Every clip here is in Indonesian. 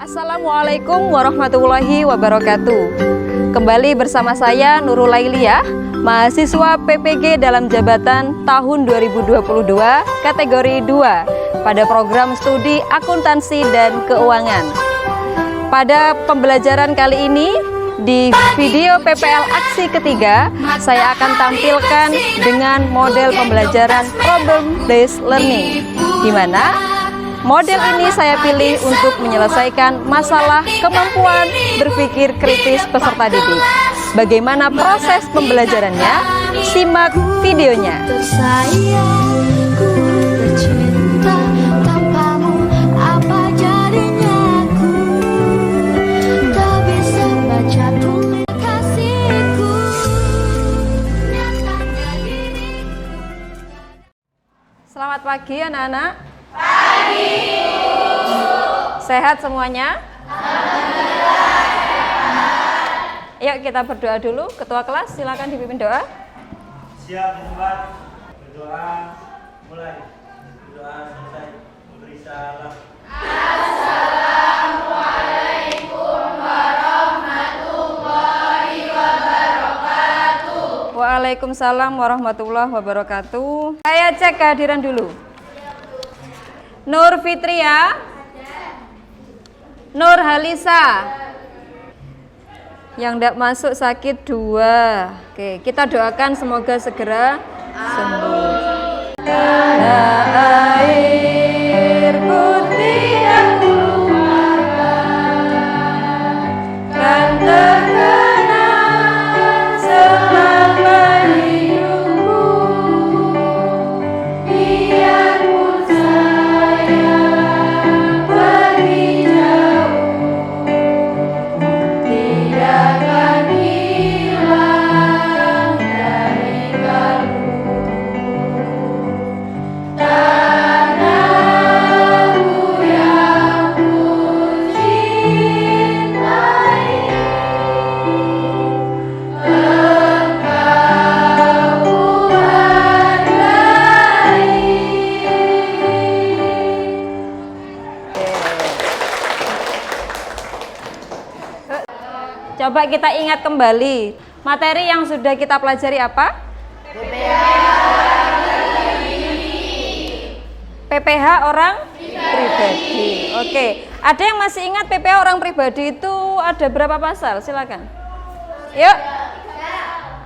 Assalamualaikum warahmatullahi wabarakatuh. Kembali bersama saya Nurul Lailiyah, mahasiswa PPG dalam jabatan tahun 2022 kategori 2 pada program studi akuntansi dan keuangan. Pada pembelajaran kali ini di video PPL aksi ketiga, saya akan tampilkan dengan model pembelajaran problem based learning, di mana model ini saya pilih untuk menyelesaikan masalah kemampuan berpikir kritis peserta didik. Bagaimana proses pembelajarannya? Simak videonya. Selamat pagi anak-anak. Sehat semuanya? Yuk kita berdoa dulu. Ketua kelas silakan dipimpin doa. Siap tempat berdoa mulai. Berdoa selesai. Memberi salam. Assalamualaikum warahmatullahi wabarakatuh. Waalaikumsalam warahmatullahi wabarakatuh. Saya cek kehadiran dulu. Nur Fitria, Nur Halisa. Yang tidak masuk sakit 2. Oke, kita doakan semoga segera sembuh. Air putih yang kan terkenang selama hidupku, biarpun saya pergi jauh, tidak akan hilang dari kalbu. Tanahku yang ku cintai, engkau ku hargai. Coba kita ingat kembali materi yang sudah kita pelajari apa? PPH orang pribadi. Oke, ada yang masih ingat PPH orang pribadi itu ada berapa pasal? Silakan. Yuk.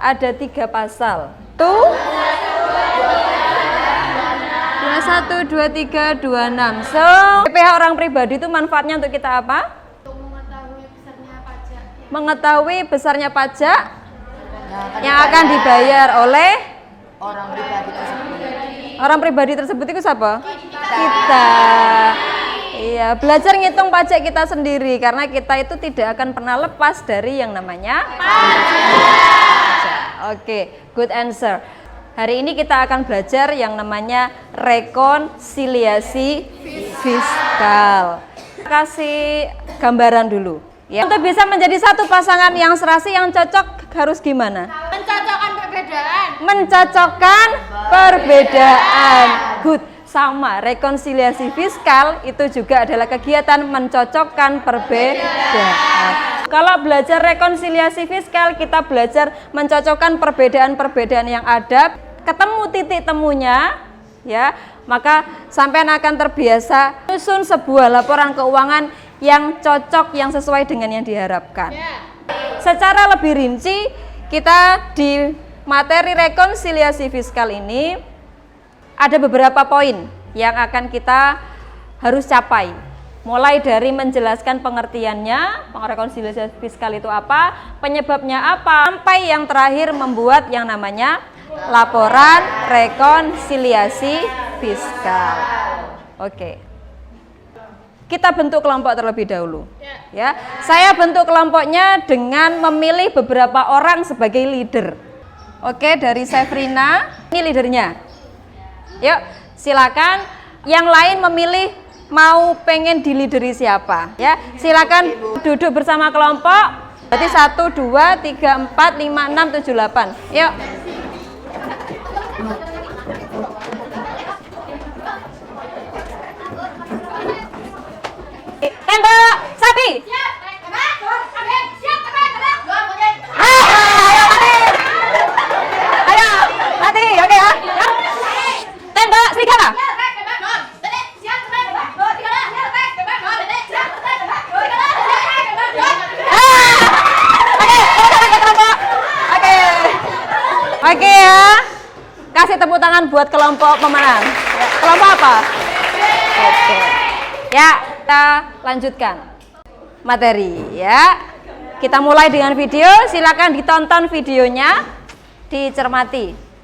Ada 3 pasal. Tuh. 21, 23, 26. So, PPH orang pribadi itu manfaatnya untuk kita apa? Mengetahui besarnya pajak yang akan dibayar oleh orang pribadi tersebut. orang pribadi tersebut itu siapa? Kita. Iya, belajar ngitung pajak kita sendiri karena kita itu tidak akan pernah lepas dari yang namanya pajak. Oke, good answer. Hari ini kita akan belajar yang namanya rekonsiliasi fiskal. Kasih gambaran dulu. Ya. Untuk bisa menjadi satu pasangan yang serasi yang cocok harus gimana? Mencocokkan perbedaan. Mencocokkan perbedaan. Good. Sama, rekonsiliasi fiskal itu juga adalah kegiatan mencocokkan perbedaan. Kalau belajar rekonsiliasi fiskal, kita belajar mencocokkan perbedaan-perbedaan yang ada, ketemu titik temunya, ya, maka sampean akan terbiasa menyusun sebuah laporan keuangan yang cocok, yang sesuai dengan yang diharapkan. Secara lebih rinci, kita di materi rekonsiliasi fiskal ini ada beberapa poin yang akan kita harus capai. Mulai dari menjelaskan pengertiannya, rekonsiliasi fiskal itu apa, penyebabnya apa, sampai yang terakhir membuat yang namanya laporan rekonsiliasi fiskal. Oke. Kita bentuk kelompok terlebih dahulu. Ya, saya bentuk kelompoknya dengan memilih beberapa orang sebagai leader. Oke, dari Sefrina, ini leadernya. Yuk, silakan. Yang lain memilih mau pengen dilideri siapa. Ya, silakan duduk bersama kelompok. Berarti 1, 2, 3, 4, 5, 6, 7, 8. Yuk. Tembak, sapi tepuk tangan buat kelompok pemenang. Ya, kelompok apa? Oke. Ya, kita lanjutkan materi ya. Kita mulai dengan video. Silakan ditonton videonya, dicermati.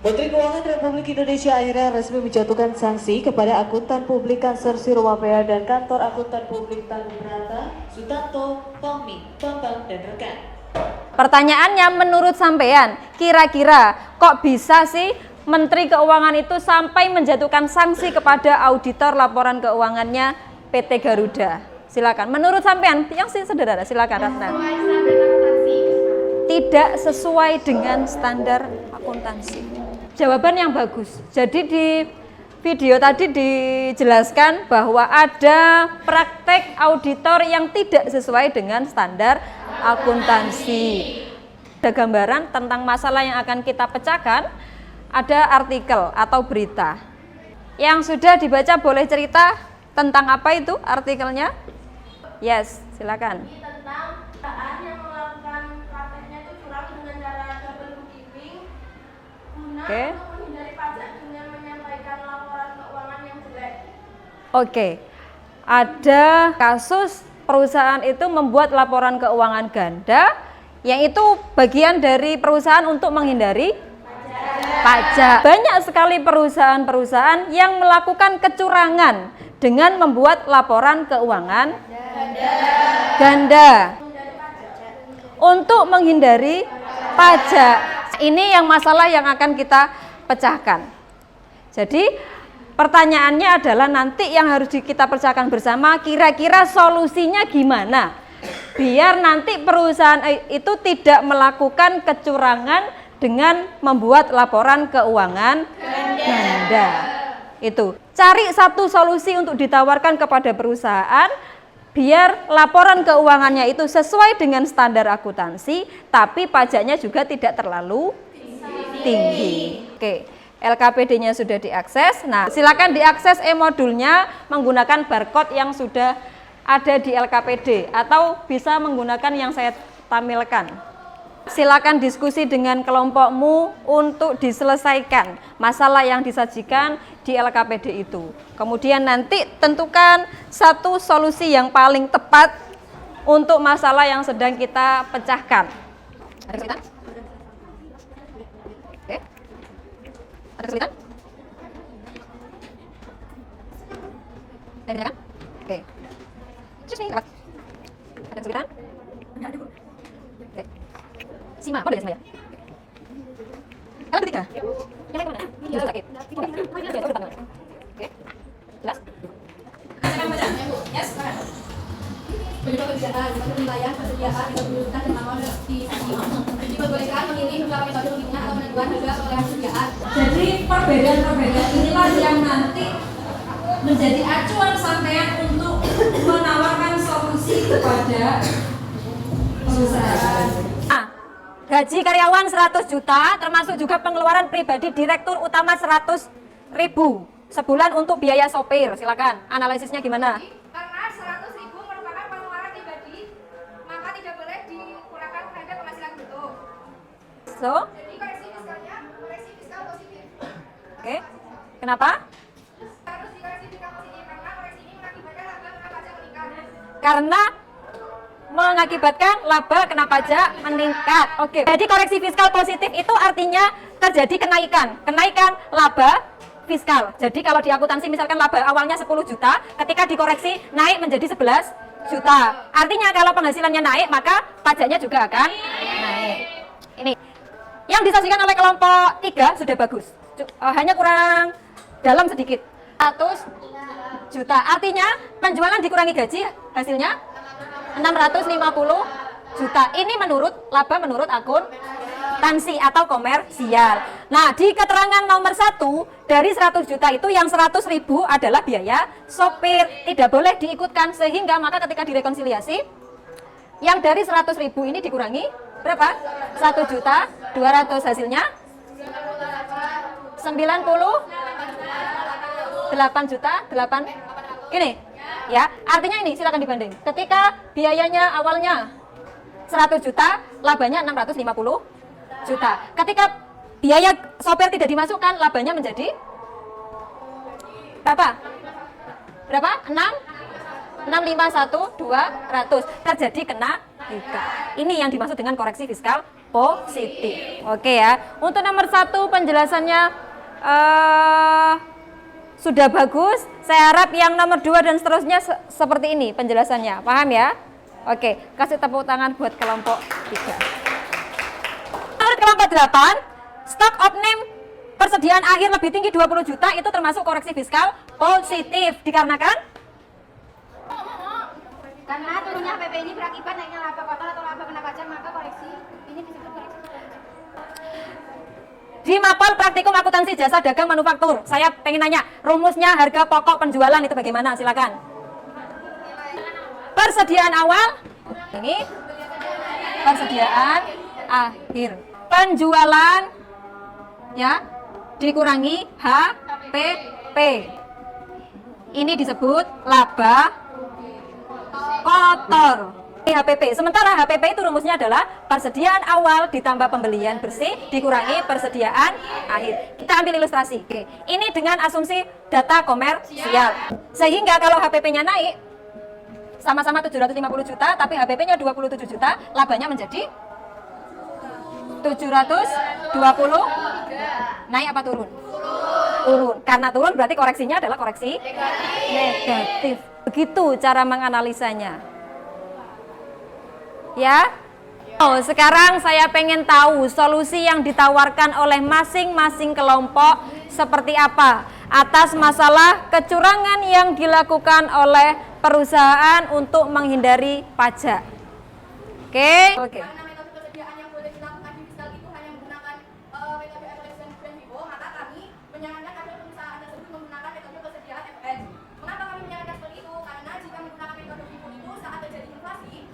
Menteri Keuangan Republik Indonesia akhirnya resmi menjatuhkan sanksi kepada akuntan publik Kanser Sirowapea dan kantor akuntan publik Tanjung Berata, Sutanto, Tommy, Bambang, dan rekan. Pertanyaannya, menurut sampean, kira-kira kok bisa sih Menteri Keuangan itu sampai menjatuhkan sanksi kepada auditor laporan keuangannya PT Garuda? Silakan. Menurut sampean, yang sederhana, silakan Ratna. Tidak sesuai dengan standar akuntansi. Jawaban yang bagus. Jadi di video tadi dijelaskan bahwa ada praktek auditor yang tidak sesuai dengan standar akuntansi. Ada gambaran tentang masalah yang akan kita pecahkan, ada artikel atau berita. Yang sudah dibaca boleh cerita tentang apa itu artikelnya? Yes, silakan. Tentang perusahaan yang melakukan prakteknya itu curang dengan cara double bookkeeping guna untuk menghindari pajak dengan menyampaikan laporan keuangan yang jelek. Oke, ada kasus perusahaan itu membuat laporan keuangan ganda, yang itu bagian dari perusahaan untuk menghindari pajak. Banyak sekali perusahaan-perusahaan yang melakukan kecurangan dengan membuat laporan keuangan ganda untuk menghindari pajak. Ini yang masalah yang akan kita pecahkan. Jadi pertanyaannya adalah nanti yang harus kita pecahkan bersama, kira-kira solusinya gimana biar nanti perusahaan itu tidak melakukan kecurangan dengan membuat laporan keuangan ganda. Itu cari satu solusi untuk ditawarkan kepada perusahaan biar laporan keuangannya itu sesuai dengan standar akuntansi, tapi pajaknya juga tidak terlalu tinggi. Oke, LKPD-nya sudah diakses. Nah, silakan diakses e-modulnya menggunakan barcode yang sudah ada di LKPD atau bisa menggunakan yang saya tampilkan. Silakan diskusi dengan kelompokmu untuk diselesaikan masalah yang disajikan di LKPD itu. Kemudian nanti tentukan satu solusi yang paling tepat untuk masalah yang sedang kita pecahkan. Ada kesulitan? Oke. Ada kesulitan? Ada kesulitan? Oke. Terus nih, ada kesulitan? Oke. Sima, apa ya Sima ya? Kalian ketiga? Yang lain kemana? Justru sakit. Oke. Jelas? Yes, Begitu kebijakan, satu wilayah, persediaan, kebutuhan dan makanan di sini. Diperbolehkan memilih beberapa metode penghitungan atau penentuan harga perolehan persediaan. Jadi perbedaan-perbedaan inilah yang nanti menjadi acuan sampean untuk menawarkan solusi kepada perusahaan. Gaji karyawan 100 juta, termasuk juga pengeluaran pribadi direktur utama 100.000 sebulan untuk biaya sopir. Silakan, analisisnya gimana? Karena 100.000 merupakan pengeluaran pribadi, maka tidak boleh dikurangkan terhadap penghasilan bruto. So, Jadi koreksi fiskalnya, koreksi fiskal positif. oke. Kenapa? Harus dikoreksi fiskal positif karena koreksi ini mengakibatkan laba kena pajak meningkat. Karena mengakibatkan laba kena pajak meningkat. Oke. Jadi koreksi fiskal positif itu artinya terjadi kenaikan laba fiskal. Jadi kalau di akuntansi misalkan laba awalnya 10 juta, ketika dikoreksi naik menjadi 11 juta. Artinya kalau penghasilannya naik, maka pajaknya juga akan naik. Ini yang disajikan oleh kelompok 3 sudah bagus. Hanya kurang dalam sedikit. 100 juta. Artinya penjualan dikurangi gaji, hasilnya 650 juta. Ini menurut laba menurut akuntansi atau komersial. Nah, di keterangan nomor 1 dari 100 juta itu yang 100.000 adalah biaya sopir, tidak boleh diikutkan, sehingga maka ketika direkonsiliasi yang dari 100.000 ini dikurangi berapa? 1 juta 200, hasilnya 98 juta 8. Gini ya, artinya ini silakan dibanding. Ketika biayanya awalnya 100 juta, labanya 650 juta. Ketika biaya sopir tidak dimasukkan, labanya menjadi berapa? Berapa? 651.200. Terjadi kenaikan. Ini yang dimaksud dengan koreksi fiskal positif. Oke ya. Untuk nomor 1 penjelasannya sudah bagus. Saya harap yang nomor 2 dan seterusnya seperti ini penjelasannya. Paham ya? Oke, kasih tepuk tangan buat kelompok 3. Menurut kelompok 8, stok opname persediaan akhir lebih tinggi 20 juta itu termasuk koreksi fiskal positif. Dikarenakan Karena turunnya HPP ini berakibat naiknya laba kotor atau laba kena pajak, maka koreksi ini disebut koreksi. di mapel praktikum akuntansi jasa dagang manufaktur, saya pengen nanya, rumusnya harga pokok penjualan itu bagaimana? Silakan. Persediaan awal, ini persediaan akhir. Penjualan, ya, dikurangi HPP. Ini disebut laba kotor. HPP. Sementara HPP itu rumusnya adalah persediaan awal ditambah pembelian bersih dikurangi persediaan akhir. Kita ambil ilustrasi. Oke. Ini dengan asumsi data komersial. Sehingga kalau HPP-nya naik sama-sama 750 juta tapi HPP-nya 27 juta, labanya menjadi 720. Naik apa turun? Turun. Karena turun berarti koreksinya adalah koreksi negatif. Begitu cara menganalisanya. Ya. Oh, sekarang saya pengen tahu solusi yang ditawarkan oleh masing-masing kelompok seperti apa atas masalah kecurangan yang dilakukan oleh perusahaan untuk menghindari pajak. Oke. Karena metode persediaan yang boleh dilakukan di fiskal itu hanya menggunakan metode FLS dan FIFO, maka kami menyarankan agar perusahaan tersebut menggunakan metode persediaan FLS. Mengapa kami menyarankan seperti itu? Karena jika menggunakan metode FIFO itu saat terjadi inflasi,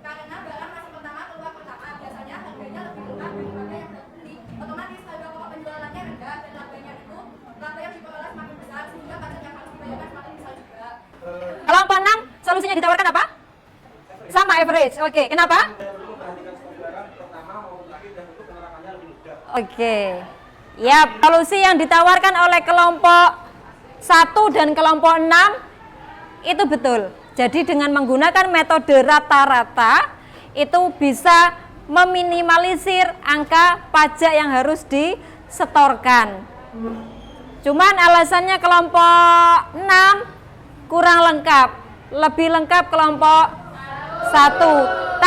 karena barang masih pertama keluar pertama, biasanya harganya lebih murah daripada yang sudah dibeli. Otomatis harga pokok penjualannya rendah dan labanya itu laba yang diperoleh semakin besar sehingga pajak yang harus dibayarkan semakin besar juga. Kelompok 6 solusinya ditawarkan apa? Sama average. Oke, kenapa? Oke. Ya, solusi yang ditawarkan oleh kelompok 1 dan kelompok 6 itu betul. Jadi dengan menggunakan metode rata-rata itu bisa meminimalisir angka pajak yang harus disetorkan. Cuman alasannya kelompok 6 kurang lengkap. Lebih lengkap kelompok 1.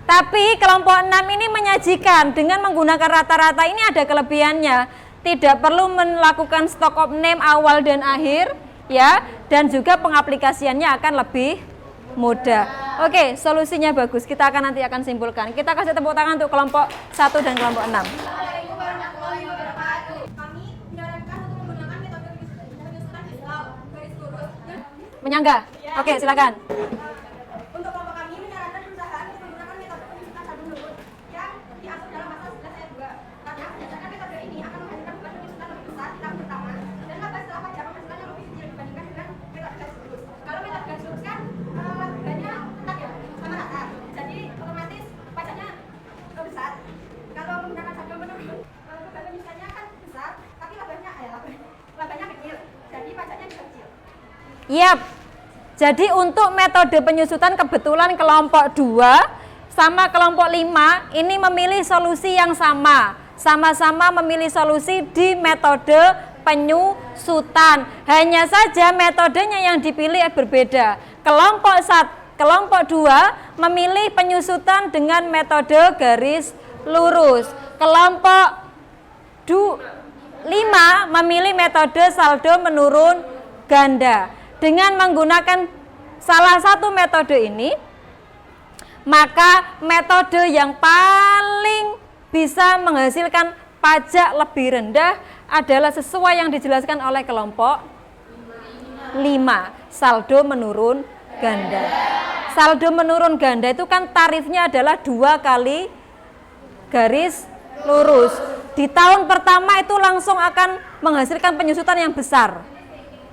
Tapi kelompok 6 ini menyajikan dengan menggunakan rata-rata ini ada kelebihannya. Tidak perlu melakukan stok opname awal dan akhir, ya, dan juga pengaplikasiannya akan lebih mudah. Oke, solusinya bagus. Kita nanti akan simpulkan. Kita kasih tepuk tangan untuk kelompok 1 dan kelompok 6. Assalamualaikum warahmatullahi wabarakatuh. Kami menyarankan untuk menggunakan metode penyusutan fiskal garis lurus. Menyangga? Oke, silakan. Untuk kelompok kami menyarankan perusahaan untuk menggunakan metode penyusutan tabung lurus yang diatur dalam pasal 11 ayat 2. Karena berdasarkan metode ini akan menghasilkan beban penyusutan lebih besar di tahun pertama dan laba setelah pajak penghasilan yang lebih kecil dibandingkan dengan metode garis lurus. Kalau metode garis lurus kan labanya tetap ya sama rata. Jadi otomatis pajaknya besar. Kalau menggunakan tabung menurun, beban penyusutannya kan besar, tapi labanya kecil. Jadi pajaknya juga kecil. Yap. Jadi untuk metode penyusutan kebetulan kelompok 2 sama kelompok 5 ini memilih solusi yang sama. Sama-sama memilih solusi di metode penyusutan. Hanya saja metodenya yang dipilih berbeda. Kelompok 2 memilih penyusutan dengan metode garis lurus. Kelompok 5 memilih metode saldo menurun ganda. Dengan menggunakan salah satu metode ini, maka metode yang paling bisa menghasilkan pajak lebih rendah adalah sesuai yang dijelaskan oleh kelompok 5, saldo menurun ganda. Saldo menurun ganda itu kan tarifnya adalah 2 kali garis lurus. Di tahun pertama itu langsung akan menghasilkan penyusutan yang besar.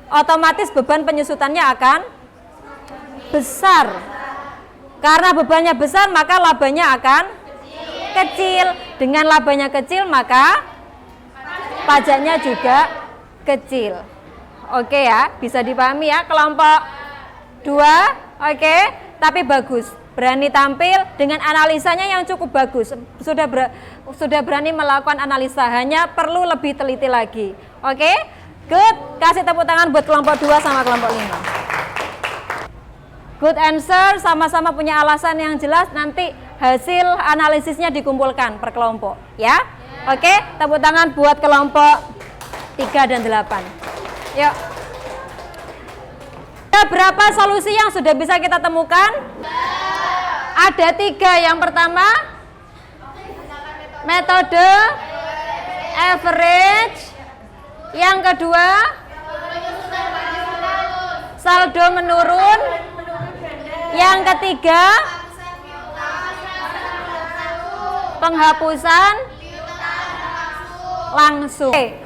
Otomatis beban penyusutannya akan besar. Karena bebannya besar maka labanya akan kecil. Dengan labanya kecil maka pajaknya juga kecil. Oke ya, bisa dipahami ya kelompok 2. Oke, tapi bagus. Berani tampil dengan analisanya yang cukup bagus. Sudah berani melakukan analisa, hanya perlu lebih teliti lagi. Oke? Good. Kasih tepuk tangan buat kelompok 2 sama kelompok 5. Good answer, sama-sama punya alasan yang jelas, nanti hasil analisisnya dikumpulkan per kelompok, ya? Oke, tepuk tangan buat kelompok 3 dan 8. Yuk. Ada berapa solusi yang sudah bisa kita temukan? Ada 3. Yang pertama, metode average. Yang kedua, saldo menurun. Yang ketiga, penghapusan langsung. Oke.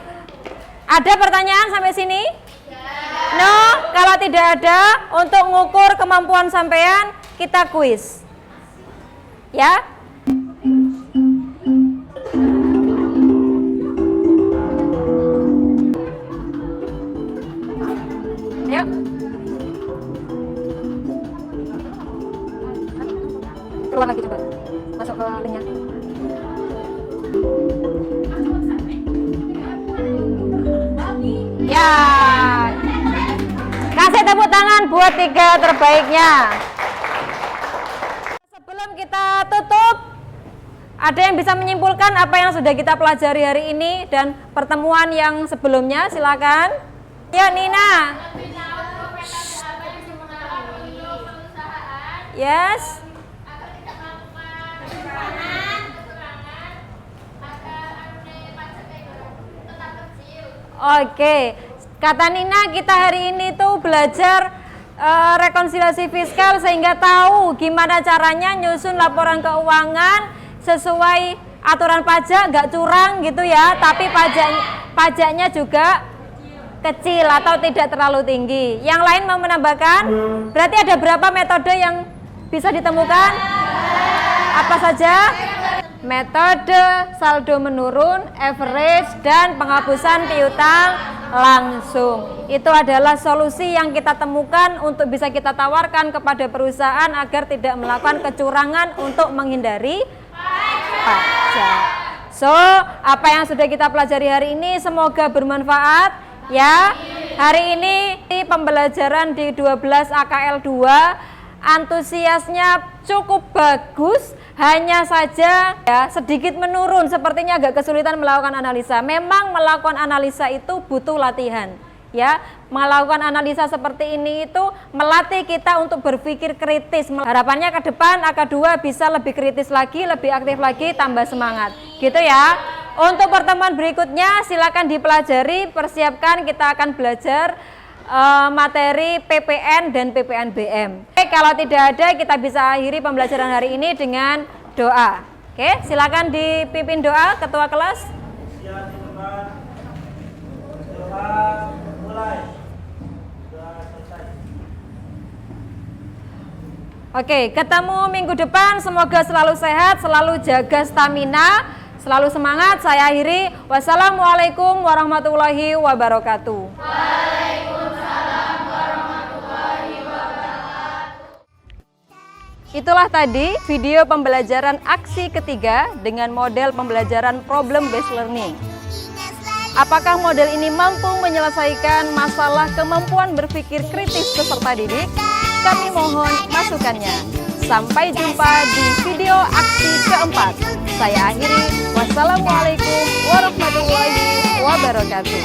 Ada pertanyaan sampai sini? No, kalau tidak ada, untuk mengukur kemampuan sampean, kita kuis. Ya. Yuk. Keluar lagi coba. Masuk ke linknya. Ya. Kasih tepuk tangan buat 3 terbaiknya. Sebelum kita tutup, ada yang bisa menyimpulkan apa yang sudah kita pelajari hari ini dan pertemuan yang sebelumnya? Silakan. Ya, Nina. Yes. Oke, kata Nina, kita hari ini tuh belajar rekonsiliasi fiskal sehingga tahu gimana caranya nyusun laporan keuangan sesuai aturan pajak, nggak curang gitu ya, tapi pajaknya juga kecil atau tidak terlalu tinggi. Yang lain mau menambahkan? Berarti ada berapa metode yang bisa ditemukan? Apa saja? Metode saldo menurun, average, dan penghapusan piutang langsung. Itu adalah solusi yang kita temukan untuk bisa kita tawarkan kepada perusahaan agar tidak melakukan kecurangan untuk menghindari pajak. So, apa yang sudah kita pelajari hari ini semoga bermanfaat ya. Hari ini pembelajaran di 12 AKL 2 antusiasnya cukup bagus, hanya saja ya sedikit menurun, sepertinya agak kesulitan melakukan analisa. Memang melakukan analisa itu butuh latihan ya. Melakukan analisa seperti ini itu melatih kita untuk berpikir kritis. Harapannya ke depan AK2 bisa lebih kritis lagi, lebih aktif lagi, tambah semangat gitu ya. Untuk pertemuan berikutnya silakan dipelajari, persiapkan, kita akan belajar materi PPN dan PPNBM. Oke, kalau tidak ada kita bisa akhiri pembelajaran hari ini dengan doa. Oke, silakan dipimpin doa ketua kelas. Siap di depan. Doa mulai. Doa selesai. Oke, ketemu minggu depan, semoga selalu sehat, selalu jaga stamina, selalu semangat. Saya akhiri. Wassalamualaikum warahmatullahi wabarakatuh. Itulah tadi video pembelajaran aksi ketiga dengan model pembelajaran problem based learning. Apakah model ini mampu menyelesaikan masalah kemampuan berpikir kritis peserta didik? Kami mohon masukannya. Sampai jumpa di video aksi keempat. Saya akhiri. Wassalamualaikum warahmatullahi wabarakatuh.